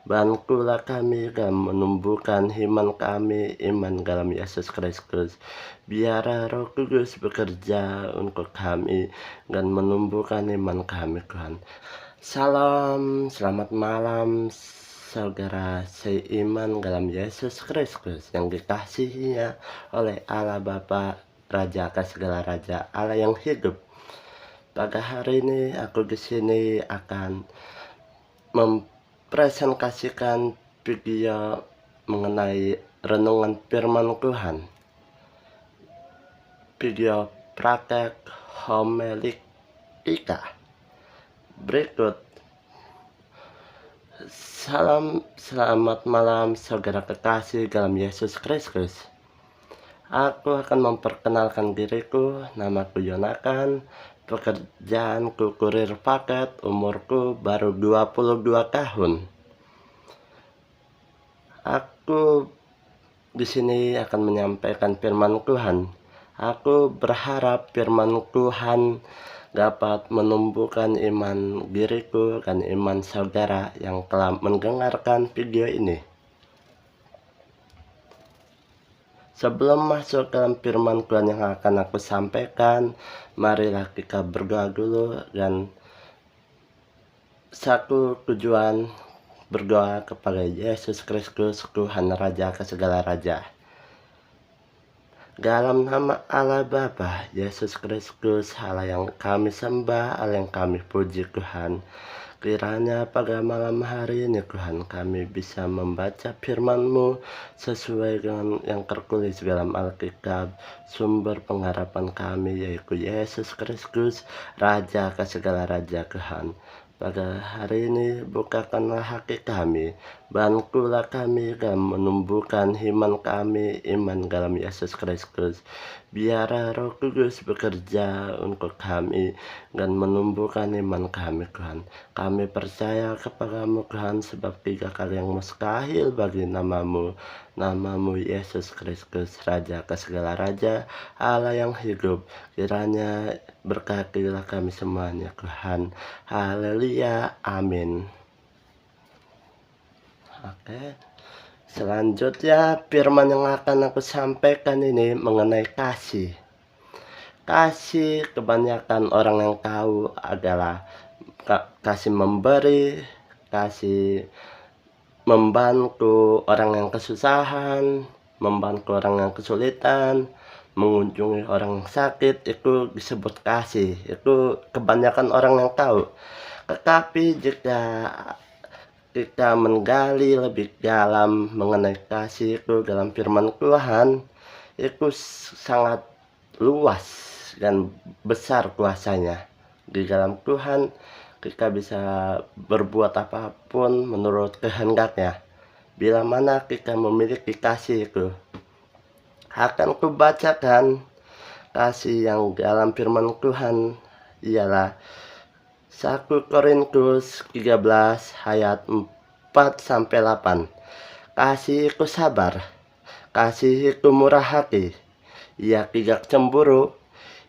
Bantulah kami dan menumbuhkan iman kami, iman dalam Yesus Kristus. Biar Roh Kudus bekerja untuk kami dan menumbuhkan iman kami, Tuhan. Salam, selamat malam, saudara seiman dalam Yesus Kristus yang dikasihinya oleh Allah Bapa, Raja atas segala raja, Allah yang hidup. Pada hari ini aku di sini akan mempresentasikan video mengenai renungan firman Tuhan. Video praktek homiletika berikut. Salam, selamat malam saudara kekasih dalam Yesus Kristus. Aku akan memperkenalkan diriku, namaku Yonakan, pekerjaanku kurir paket, umurku baru 22 tahun. Aku di sini akan menyampaikan firman Tuhan. Aku berharap firman Tuhan dapat menumbuhkan iman diriku dan iman saudara yang telah mendengarkan video ini. Sebelum masuk dalam firman Tuhan yang akan aku sampaikan, marilah kita berdoa dulu. Dan satu tujuan berdoa kepada Yesus Kristus, Tuhan Raja ke segala raja. Dalam nama Allah Bapa, Yesus Kristus, Allah yang kami sembah, Allah yang kami puji Tuhan. Kiranya pada malam hari ini Tuhan kami bisa membaca firman-Mu sesuai dengan yang tertulis dalam Alkitab. Sumber pengharapan kami yaitu Yesus Kristus, Raja ke segala raja Tuhan. Pada hari ini bukakanlah hati kami, bantulah kami dan menumbuhkan iman kami, iman dalam Yesus Kristus. Biar Roh Kudus bekerja untuk kami dan menumbuhkan iman kami, Tuhan. Kami percaya kepadamu, Tuhan, sebab tidak ada yang mustahil bagi namamu. Namamu Yesus Kristus, Raja ke segala raja, Allah yang hidup. Kiranya berkatilah kami semuanya, Tuhan. Haleluya, amin. Oke. Selanjutnya firman yang akan aku sampaikan ini mengenai kasih. Kasih kebanyakan orang yang tahu adalah kasih memberi, kasih membantu orang yang kesusahan, membantu orang yang kesulitan, mengunjungi orang yang sakit, itu disebut kasih. Itu kebanyakan orang yang tahu. Tetapi jika kita menggali lebih dalam mengenai kasih itu dalam firman Tuhan, itu sangat luas dan besar kuasanya. Di dalam Tuhan kita bisa berbuat apapun menurut kehendaknya. Bila mana kita memiliki kasih itu, akan kubacakan kasih yang dalam firman Tuhan ialah 1 Korintus 13 ayat 4-8. Kasih itu sabar, kasih itu murah hati, ia tidak cemburu,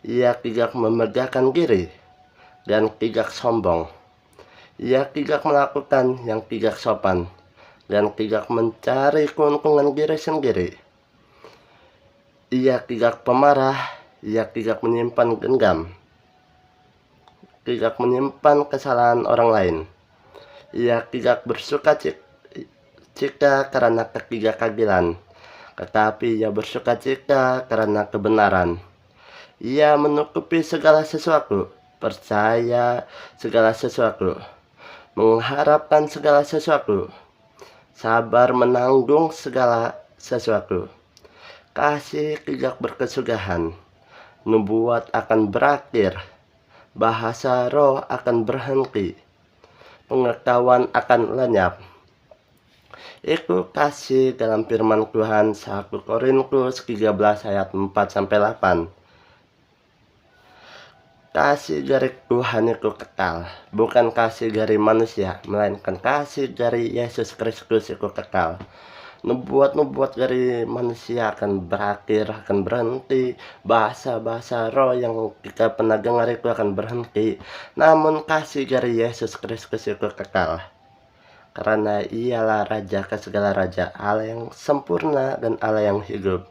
ia tidak memegahkan diri, dan tidak sombong. Ia tidak melakukan yang tidak sopan, dan tidak mencari keuntungan diri sendiri. Ia tidak pemarah, ia tidak menyimpan dendam, tidak menyimpan kesalahan orang lain. Ia tidak bersuka cita karena ketidakadilan, tetapi ia bersuka cita karena kebenaran. Ia menutupi segala sesuatu, percaya segala sesuatu, mengharapkan segala sesuatu, sabar menanggung segala sesuatu. Kasih tidak berkesudahan, nubuat akan berakhir, bahasa roh akan berhenti, pengetahuan akan lenyap. Itu kasih dalam firman Tuhan 1 Korintus 13 ayat 4-8. Kasih dari Tuhan itu kekal, bukan kasih dari manusia, melainkan kasih dari Yesus Kristus itu kekal. Nubuat-nubuat dari manusia akan berakhir, akan berhenti. Bahasa-bahasa roh yang kita pernah dengar itu akan berhenti. Namun kasih dari Yesus Kristus itu kekal. karena ialah Raja ke segala raja, Allah yang sempurna dan Allah yang hidup.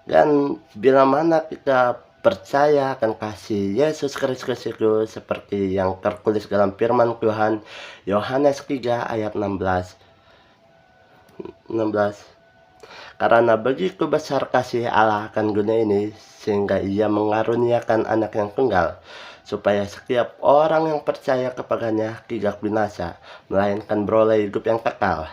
Dan bila mana kita percaya akan kasih Yesus Kristus itu seperti yang tertulis dalam firman Tuhan Yohanes 3 ayat 16. Karena begitu besar kasih Allah akan dunia ini, sehingga ia mengaruniakan anak yang tunggal, supaya setiap orang yang percaya kepadanya tidak binasa, melainkan beroleh hidup yang kekal.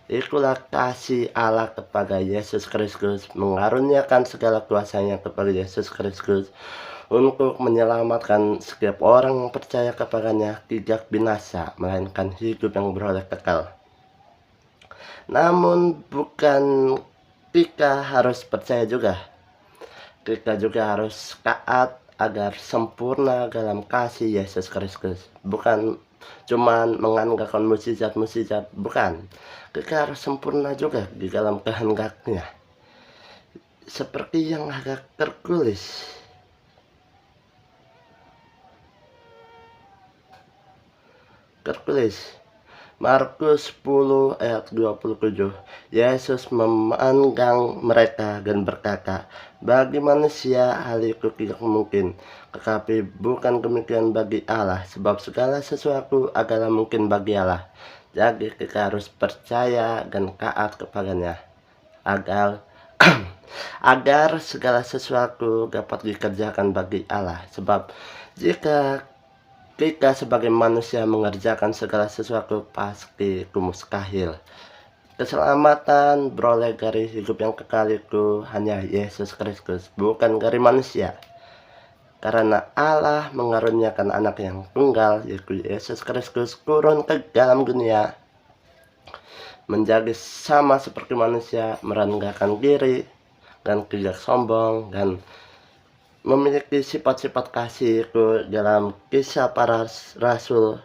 Itulah kasih Allah kepada Yesus Kristus, mengaruniakan segala kuasanya kepada Yesus Kristus, untuk menyelamatkan setiap orang yang percaya kepadanya tidak binasa, melainkan hidup yang beroleh kekal. Namun bukan kita harus percaya juga. Kita juga harus taat agar sempurna dalam kasih Yesus Kristus. Bukan cuman mengandalkan mukjizat-mukjizat, bukan. Kita harus sempurna juga di dalam kehendaknya. Seperti yang agak tertulis. Markus 10 ayat 27. Yesus memandang mereka dan berkata, bagi manusia hal itu tidak mungkin, tetapi bukan demikian bagi Allah, sebab segala sesuatu adalah mungkin bagi Allah. Jadi kita harus percaya dan taat kepadanya agar agar segala sesuatu dapat dikerjakan bagi Allah. Sebab jika kita sebagai manusia mengerjakan segala sesuatu pasti itu mustahil. Keselamatan beroleh dari hidup yang kekal itu hanya Yesus Kristus, bukan dari manusia. Karena Allah mengaruniakan anak yang tunggal, yaitu Yesus Kristus, turun ke dalam dunia, menjadi sama seperti manusia, merendahkan diri, dan tidak sombong, dan memiliki sifat-sifat kasih itu dalam Kisah Para Rasul.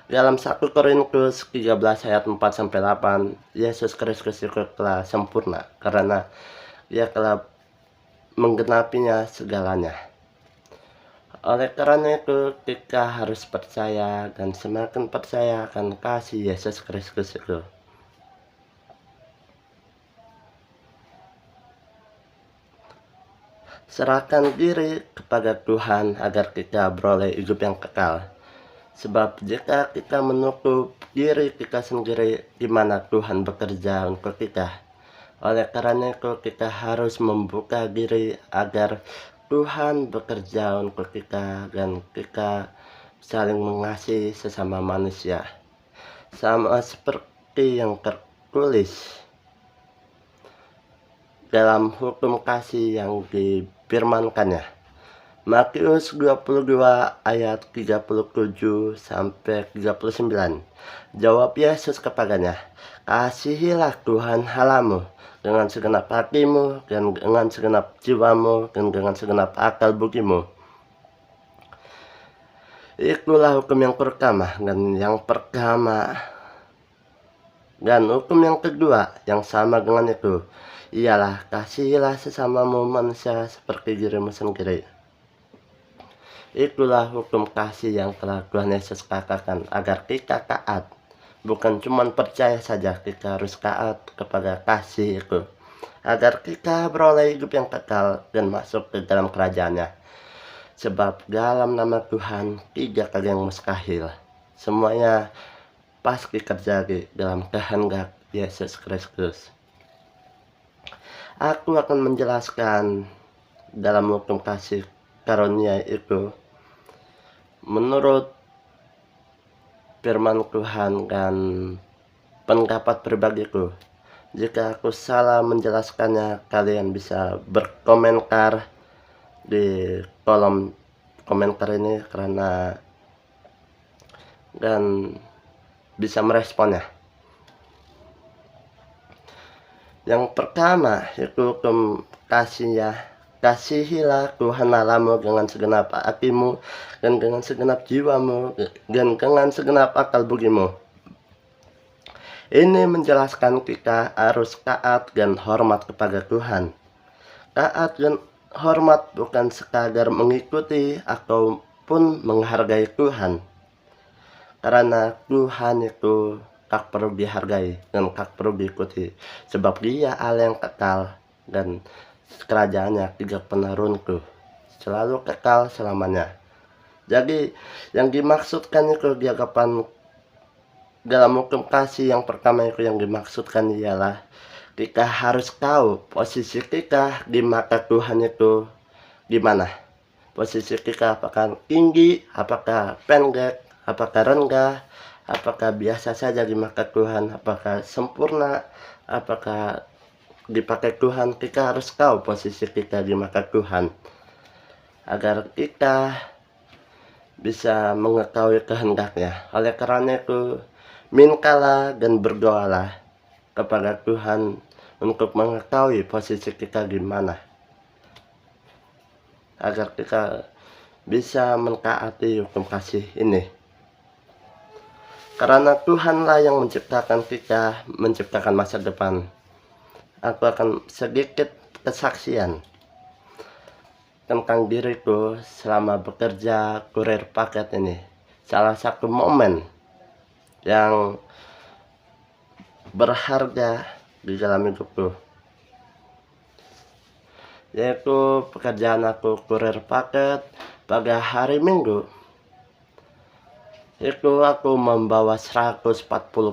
Dalam 1 Korintus 13 ayat 4-8, Yesus Kristus itu telah sempurna karena Dia telah menggenapinya segalanya. Oleh karena itu kita harus percaya dan semakin percaya akan kasih Yesus Kristus itu. Serahkan diri kepada Tuhan agar kita beroleh hidup yang kekal. Sebab jika kita menutup diri kita sendiri, di mana Tuhan bekerja untuk kita. Oleh karena itu kita harus membuka diri agar Tuhan bekerja untuk kita dan kita saling mengasihi sesama manusia. Sama seperti yang tertulis dalam hukum kasih yang difirmankannya. Matius 22 ayat 37-39. Jawab Yesus kepadanya, kasihilah Tuhan Allahmu dengan segenap hatimu, dan dengan segenap jiwamu, dan dengan segenap akal budimu. Itulah hukum yang pertama, dan hukum yang kedua yang sama dengan itu ialah kasihilah sesamamu manusia seperti dirimu sendiri. Itulah hukum kasih yang telah Tuhan Yesus katakan agar kita taat. Bukan cuma percaya saja, kita harus taat kepada kasih itu agar kita beroleh hidup yang kekal dan masuk ke dalam kerajaannya. Sebab dalam nama Tuhan tidak ada yang mustahil. Semuanya pasti terjadi dalam kehendak Yesus Kristus. Aku akan menjelaskan dalam hukum kasih karunia itu menurut firman Tuhan dan pendapat pribadiku. Jika aku salah menjelaskannya, kalian bisa berkomentar di kolom komentar ini dan bisa meresponnya. Yang pertama itu hukum kasihnya. Kasihilah Tuhan Allahmu dengan segenap hatimu, dan dengan segenap jiwamu, dan dengan segenap akal budimu. Ini menjelaskan kita harus taat dan hormat kepada Tuhan. Taat dan hormat bukan sekadar mengikuti ataupun menghargai Tuhan. Karena Tuhan itu tak perlu dihargai dan tak perlu diikuti. Sebab Dia Allah yang kekal dan kerajaannya tidak pernah runtuh. Selalu kekal selamanya. Jadi yang dimaksudkan itu di hadapan dalam hukum kasih yang pertama itu yang dimaksudkan ialah kita harus tahu posisi kita di mata Tuhan itu di mana. Posisi kita apakah tinggi, apakah pendek, apakah rendah, apakah biasa saja di mata Tuhan, apakah sempurna, apakah dipakai Tuhan. Kita harus tahu posisi kita di mata Tuhan agar kita bisa mengetahui kehendaknya. Oleh karena itu, mintalah dan berdoalah kepada Tuhan untuk mengetahui posisi kita di mana, agar kita bisa mentaati hukum kasih ini. Karena Tuhanlah yang menciptakan kita, menciptakan masa depan. Aku akan sedikit kesaksian tentang diriku selama bekerja kurir paket ini. Salah satu momen yang berharga di dalam hidupku, yaitu pekerjaan aku kurir paket pada hari Minggu. Itu aku membawa 140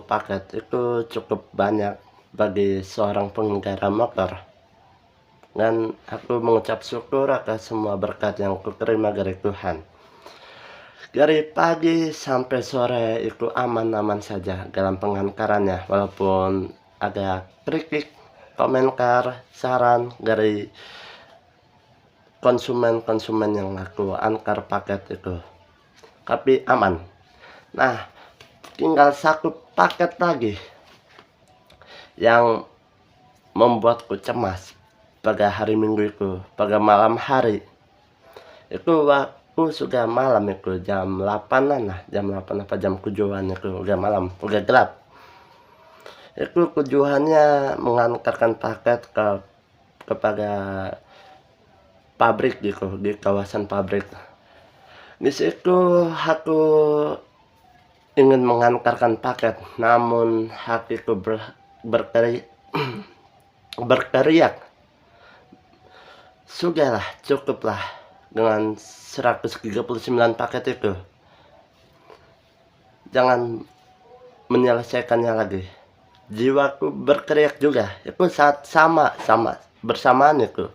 paket. Itu cukup banyak bagi seorang pengendara motor. Dan aku mengucap syukur atas semua berkat yang kuterima dari Tuhan. Dari pagi sampai sore itu aman-aman saja dalam pengantarannya, walaupun ada kritik, komentar, saran dari konsumen-konsumen yang aku antar paket itu, tapi aman. Nah, tinggal satu paket lagi yang membuatku cemas pada hari Minggu itu, pada malam hari. Itu waktu sudah malam itu, jam 8-an lah, jam 8 apa jam 7-an itu, udah malam, udah gelap. Itu tujuannya mengantarkan paket kepada pabrik gitu, di kawasan pabrik. Di situ aku ingin mengantarkan paket, namun hatiku berteriak, sudahlah, cukuplah dengan 139 paket itu. Jangan menyelesaikannya lagi. Jiwaku berteriak juga. Itu saat sama bersamaan itu.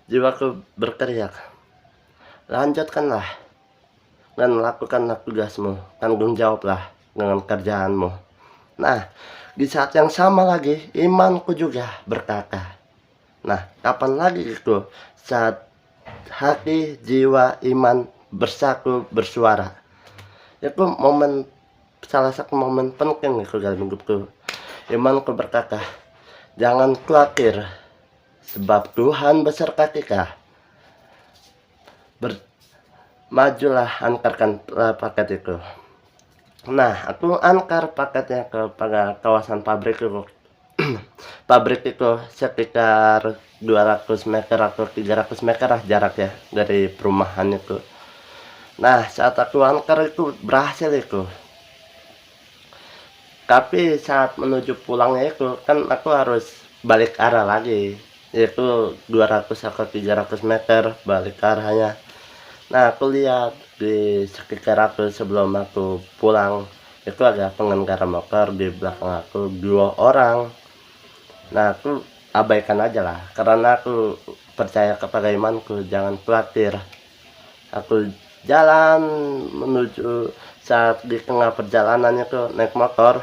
Jiwaku berteriak, lanjutkanlah dan lakukanlah tugasmu, tanggung jawablah dengan kerjaanmu. Nah, di saat yang sama lagi, imanku juga berkata, nah, kapan lagi itu saat hati, jiwa, iman bersatu, bersuara. Itu momen, salah satu momen penting itu dalam hidupku. Imanku berkata, jangan khawatir, sebab Tuhan beserta kita. Majulah, antarkan paket itu. Nah, aku antar paketnya kepada kawasan pabrik itu. Pabrik itu sekitar 200 meter atau 300 meter lah jaraknya dari perumahan itu. Nah, saat aku antar itu berhasil itu. Tapi saat menuju pulangnya itu kan aku harus balik arah lagi, yaitu 200 atau 300 meter balik arahnya. Nah, aku lihat di sekitar aku sebelum aku pulang itu ada pengendara motor di belakang aku 2 orang. Nah, aku abaikan aja lah, karena aku percaya kepada imanku, jangan khawatir. Aku jalan menuju, saat di tengah perjalanan itu naik motor,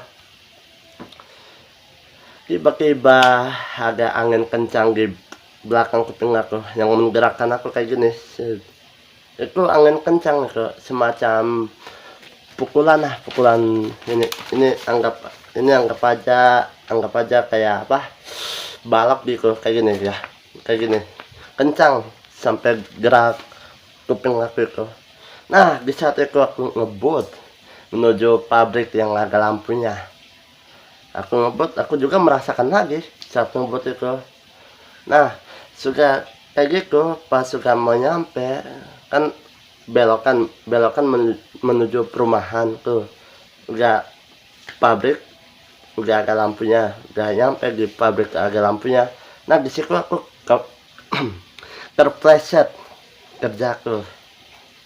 tiba-tiba ada angin kencang di belakang kuping aku yang menggerakkan aku kayak gini. Itu angin kencang itu, semacam pukulan lah, pukulan ini anggap aja kayak apa, balap gitu, kayak gini ya, kayak gini kencang sampai gerak kuping aku itu. Nah, di saat itu aku ngebut menuju pabrik yang ada lampunya. Aku juga merasakan lagi saat ngebut itu. Nah, sudah kayak gitu. Pas sudah mau nyampe kan, belokan menuju perumahan tuh, udah pabrik, udah ada lampunya, udah nyampe di pabrik ada lampunya. Nah di situ aku terpleset kerjaku,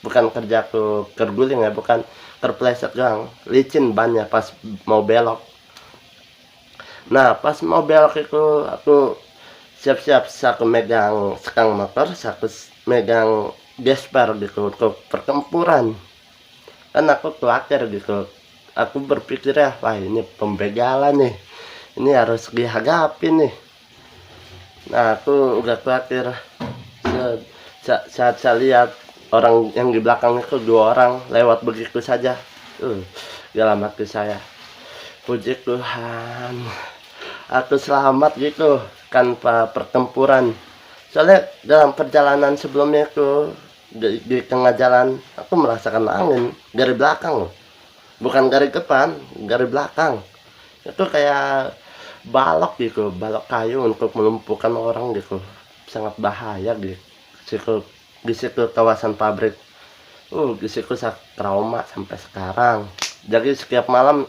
bukan kerjaku terguling ya, bukan terpleset doang, licin bannya pas mau belok. Nah pas mau belok itu aku siap-siap, aku megang sekang motor, aku megang gesper gitu untuk pertempuran. Kan aku khawatir gitu, aku berpikir ya, wah ini pembegalan nih, ini harus dihadapi nih. Nah aku udah khawatir saat saya lihat orang yang di belakang itu, dua orang lewat begitu saja. Dalam hati saya, puji Tuhan aku selamat gitu tanpa pertempuran. Soalnya dalam perjalanan sebelumnya itu di tengah jalan aku merasakan angin dari belakang loh, bukan dari depan, dari belakang. Itu kayak balok gitu, balok kayu untuk melumpuhkan orang gitu, sangat bahaya di situ, kawasan pabrik. Di situ saya trauma sampai sekarang. Jadi setiap malam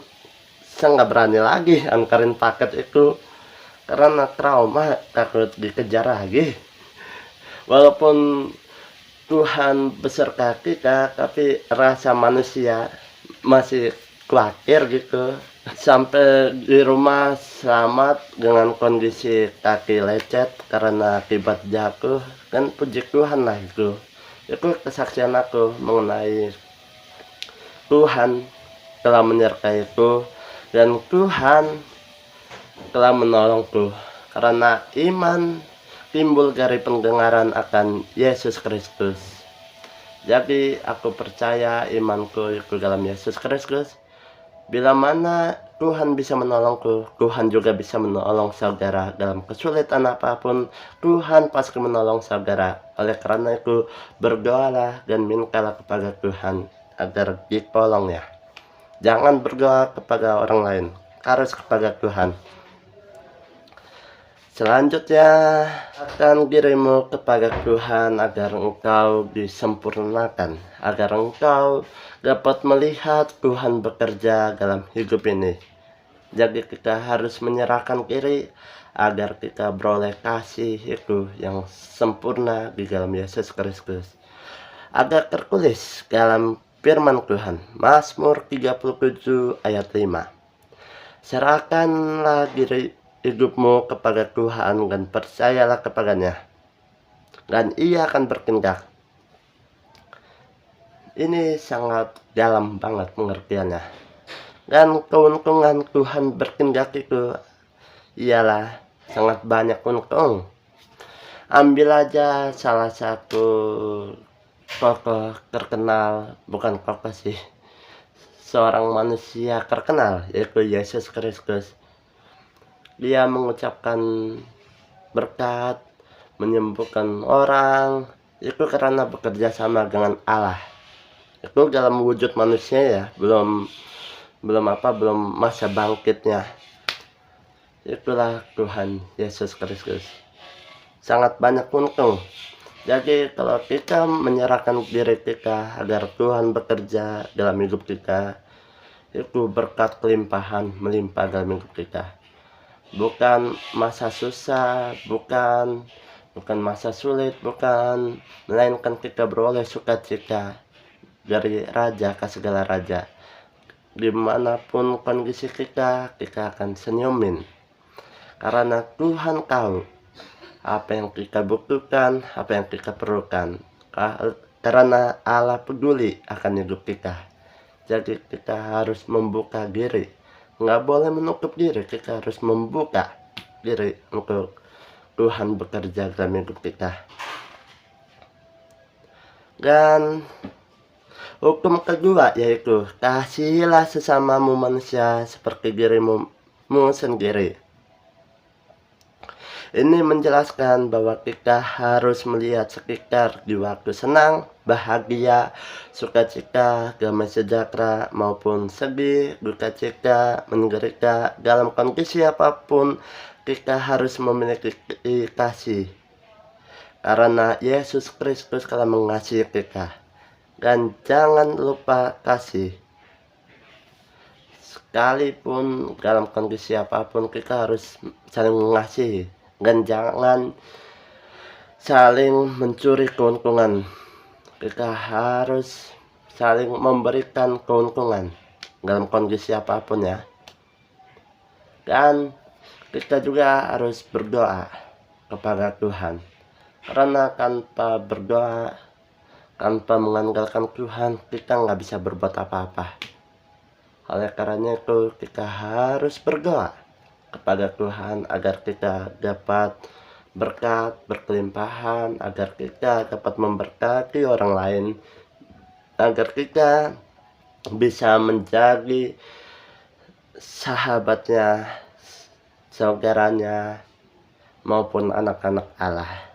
saya nggak berani lagi angkarin paket itu karena trauma, takut dikejar lagi. Walaupun Tuhan beserta kita, tapi rasa manusia masih khawatir gitu. Sampai di rumah selamat dengan kondisi kaki lecet karena akibat jatuh, kan puji Tuhan lah itu. Itu kesaksian aku mengenai Tuhan telah menyertaiku, dan Tuhan telah menolongku, karena iman timbul dari pendengaran akan Yesus Kristus. Jadi aku percaya imanku itu dalam Yesus Kristus. Bila mana Tuhan bisa menolongku, Tuhan juga bisa menolong saudara dalam kesulitan apapun. Tuhan pasti menolong saudara. Oleh karena itu, berdoalah dan mintalah kepada Tuhan agar ditolong ya. Jangan berdoa kepada orang lain, harus kepada Tuhan. Selanjutnya, akan dirimu kepada Tuhan agar engkau disempurnakan, agar engkau dapat melihat Tuhan bekerja dalam hidup ini. Jadi kita harus menyerahkan diri agar kita beroleh kasih itu yang sempurna di dalam Yesus Kristus. Ada tertulis dalam firman Tuhan, Mazmur 37 ayat 5. Serahkanlah diri hidupmu kepada Tuhan dan percayalah kepadanya, dan Ia akan bertindak. Ini sangat dalam banget pengertiannya. Dan keuntungan Tuhan bertindak itu ialah sangat banyak untung. Ambil aja salah satu tokoh terkenal, bukan tokoh sih, seorang manusia terkenal, yaitu Yesus Kristus. Dia mengucapkan berkat, menyembuhkan orang, itu karena bekerja sama dengan Allah. Itu dalam wujud manusia ya, belum masa bangkitnya. Itulah Tuhan Yesus Kristus. Sangat banyak untung. Jadi kalau kita menyerahkan diri kita agar Tuhan bekerja dalam hidup kita, itu berkat kelimpahan melimpah dalam hidup kita. Bukan masa susah, bukan masa sulit, bukan, melainkan kita beroleh sukacita dari Raja ke segala raja. Dimanapun kondisi kita akan senyumin, karena Tuhan tahu apa yang kita butuhkan, apa yang kita perlukan, karena Allah peduli akan hidup kita. Jadi kita harus membuka diri, nggak boleh menutup diri, kita harus membuka diri untuk Tuhan bekerja dalam hidup kita. Dan hukum kedua yaitu kasihilah sesamamu manusia seperti dirimu sendiri. Ini menjelaskan bahwa kita harus melihat sekitar di waktu senang, bahagia, sukacita, damai sejahtera, maupun sedih, duka cita, menderita. Dalam kondisi apapun, kita harus memiliki kasih. karena Yesus Kristus telah mengasihi kita. Dan jangan lupa kasih. Sekalipun dalam kondisi apapun kita harus saling mengasihi. Dan jangan saling mencuri keuntungan. Kita harus saling memberikan keuntungan dalam kondisi apapun ya. Dan kita juga harus berdoa kepada Tuhan. Karena tanpa berdoa, tanpa mengandalkan Tuhan, kita nggak bisa berbuat apa-apa. Oleh karena itu, kita harus berdoa kepada Tuhan agar kita dapat berkat berkelimpahan, agar kita dapat memberkati orang lain, agar kita bisa menjadi sahabatnya, saudaranya, maupun anak-anak Allah.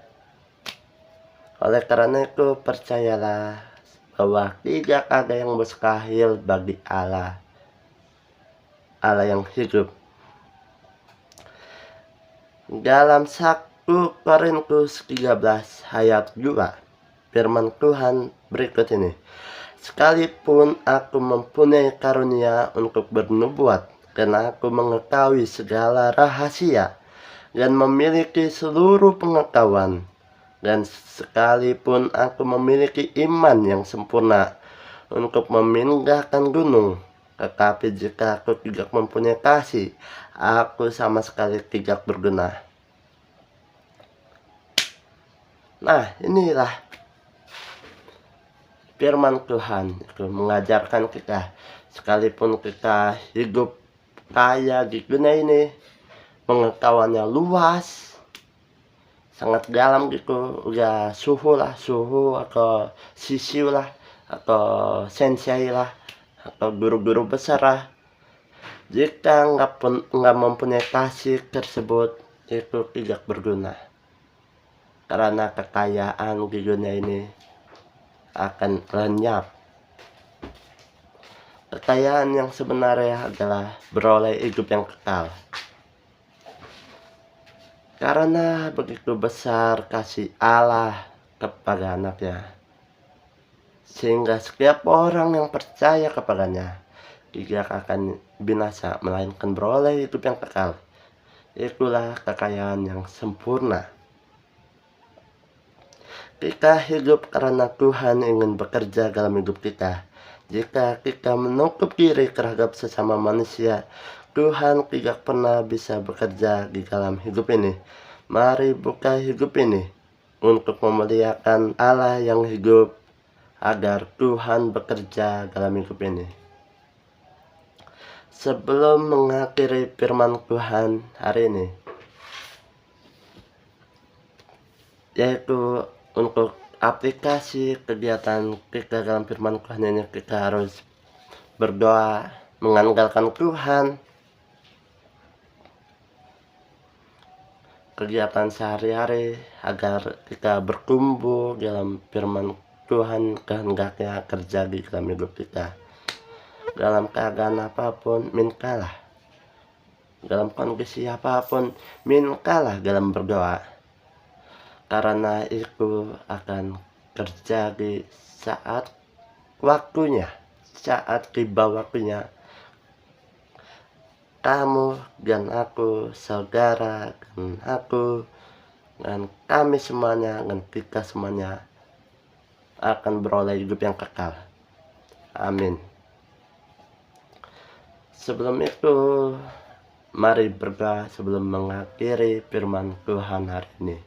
Oleh karena itu, percayalah bahwa tidak ada yang mustahil bagi Allah, Allah yang hidup. Dalam 1 Korintus 13 ayat 2, firman Tuhan berikut ini. Sekalipun aku mempunyai karunia untuk bernubuat, dan aku mengetahui segala rahasia, dan memiliki seluruh pengetahuan, dan sekalipun aku memiliki iman yang sempurna untuk memindahkan gunung, tetapi jika aku tidak mempunyai kasih, aku sama sekali tidak berguna. Nah, inilah firman Tuhan itu mengajarkan kita, sekalipun kita hidup kaya di dunia ini, pengetahuannya luas, sangat dalam gitu, udah suhu atau sisiu lah, atau sensei lah, atau guru-guru besar lah, jika nggak mempunyai kasih tersebut, itu tidak berguna. Karena kekayaan di dunia ini akan lenyap. Kekayaan yang sebenarnya adalah beroleh hidup yang kekal. Karena begitu besar kasih Allah kepada anaknya, sehingga setiap orang yang percaya kepadanya tidak akan binasa, melainkan beroleh hidup yang kekal. Itulah kekayaan yang sempurna. Kita hidup karena Tuhan ingin bekerja dalam hidup kita. Jika kita menutup diri terhadap sesama manusia, Tuhan tidak pernah bisa bekerja di dalam hidup ini. Mari buka hidup ini untuk memuliakan Allah yang hidup, agar Tuhan bekerja dalam hidup ini. Sebelum mengakhiri firman Tuhan hari ini, yaitu untuk aplikasi kegiatan kita dalam firman Tuhan ini, kita harus berdoa, mengandalkan Tuhan. Kegiatan sehari-hari agar kita bertumbuh dalam firman Tuhan, kehendaknya kerja di dalam hidup kita. Dalam keadaan apapun, mintalah. Dalam kondisi apapun, mintalah dalam berdoa. Karena itu akan terjadi saat waktunya, saat tiba waktunya. Kamu dan aku, saudara dan aku, dan kami semuanya, dan kita semuanya akan beroleh hidup yang kekal. Amin. Sebelum itu, mari berdoa sebelum mengakhiri firman Tuhan hari ini.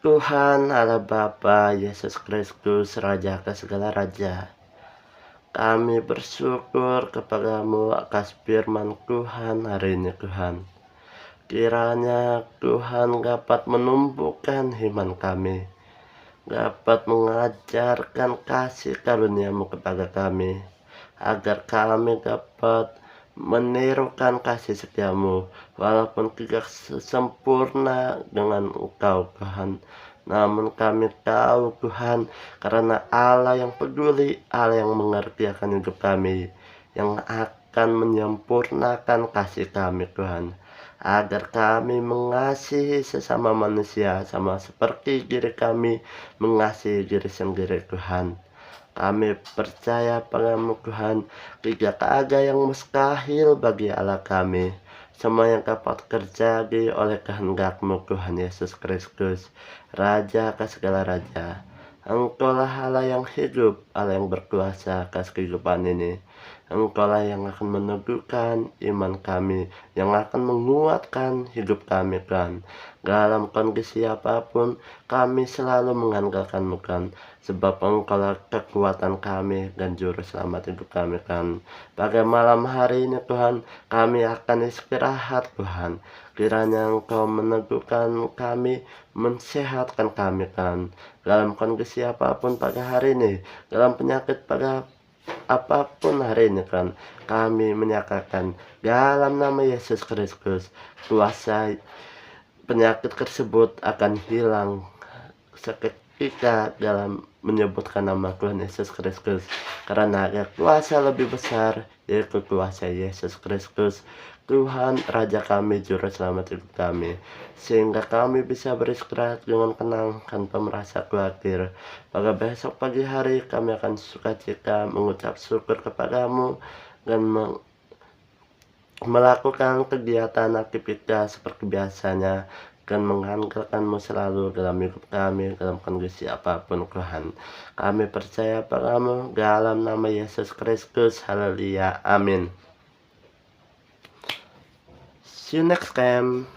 Tuhan Allah Bapa Yesus Kristus, Raja ke segala raja, kami bersyukur kepadamu atas firman Tuhan hari ini Tuhan. Kiranya Tuhan dapat menumbuhkan iman kami, dapat mengajarkan kasih karunia-Mu kepada kami, agar kami dapat menirukan kasih setia-Mu, walaupun tidak sempurna dengan Engkau Tuhan. Namun kami tahu Tuhan, karena Allah yang peduli, Allah yang mengerti akan hidup kami, yang akan menyempurnakan kasih kami Tuhan, agar kami mengasihi sesama manusia sama seperti diri kami mengasihi diri sendiri Tuhan. Kami percaya padamu Tuhan, tidak ada yang mustahil bagi Allah kami. Semua yang dapat terjadi oleh kehendak-Mu Tuhan Yesus Kristus, Raja ke segala raja. Engkaulah Allah yang hidup, Allah yang berkuasa atas kehidupan ini. Engkaulah yang akan menentukan iman kami, yang akan menguatkan hidup kami kan. Dalam kondisi apapun, kami selalu mengandalkan-Mu kan. Sebab Engkaulah kekuatan kami dan juru selamat hidup kami kan. Pada malam hari ini Tuhan, kami akan istirahat Tuhan. Kiranya Engkau menentukan kami, mensehatkan kami kan. Dalam kondisi apapun pada hari ini, dalam penyakit pada apapun hari ini kan, kami menyatakan dalam nama Yesus Kristus, kuasa penyakit tersebut akan hilang seketika dalam menyebutkan nama Tuhan Yesus Kristus, karena ada kuasa lebih besar, yaitu kuasa Yesus Kristus, Tuhan Raja kami, Juru Selamat hidup kami, sehingga kami bisa beristirahat dengan tenang tanpa merasa khawatir. Pada besok pagi hari kami akan sukacita mengucap syukur kepadamu dan melakukan kegiatan aktivitas seperti biasanya dan mengandalkan-Mu selalu dalam hidup kami dalam kondisi apapun Tuhan. Kami percaya padamu dalam nama Yesus Kristus. Haleluya. Amin. See you next time.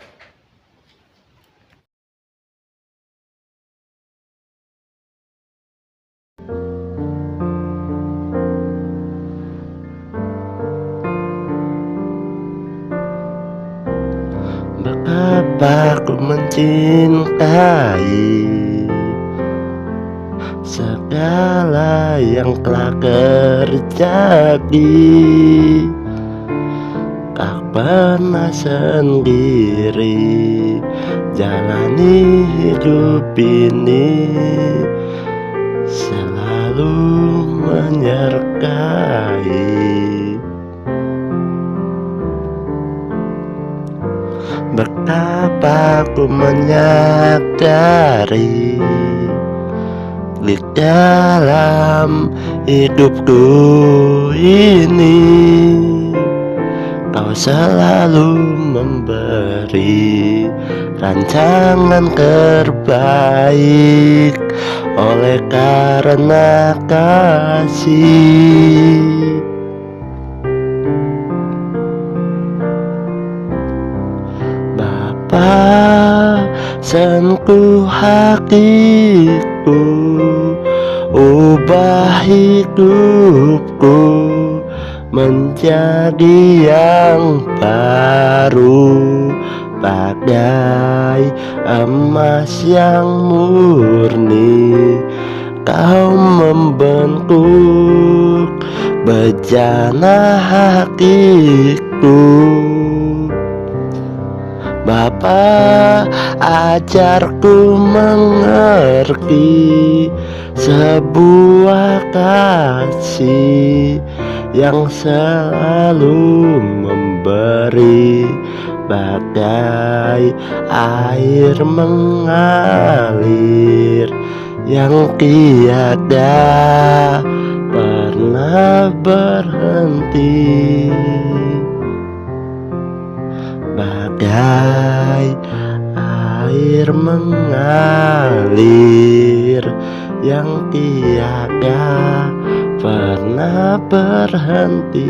Betapa ku mencintai segala yang telah terjadi. Tak pernah sendiri jalani hidup ini, selalu menyertai. Betapa ku menyadari di dalam hidupku ini, Kau selalu memberi rancangan terbaik oleh karena kasih. Bapa, sentuh hatiku, ubah hidupku menjadi yang baru, bagai emas yang murni. Kau membentuk bejana hatiku. Bapa, ajarku mengerti sebuah kasih yang selalu memberi, bagai air mengalir yang tiada pernah berhenti, bagai air mengalir yang tiada pernah berhenti.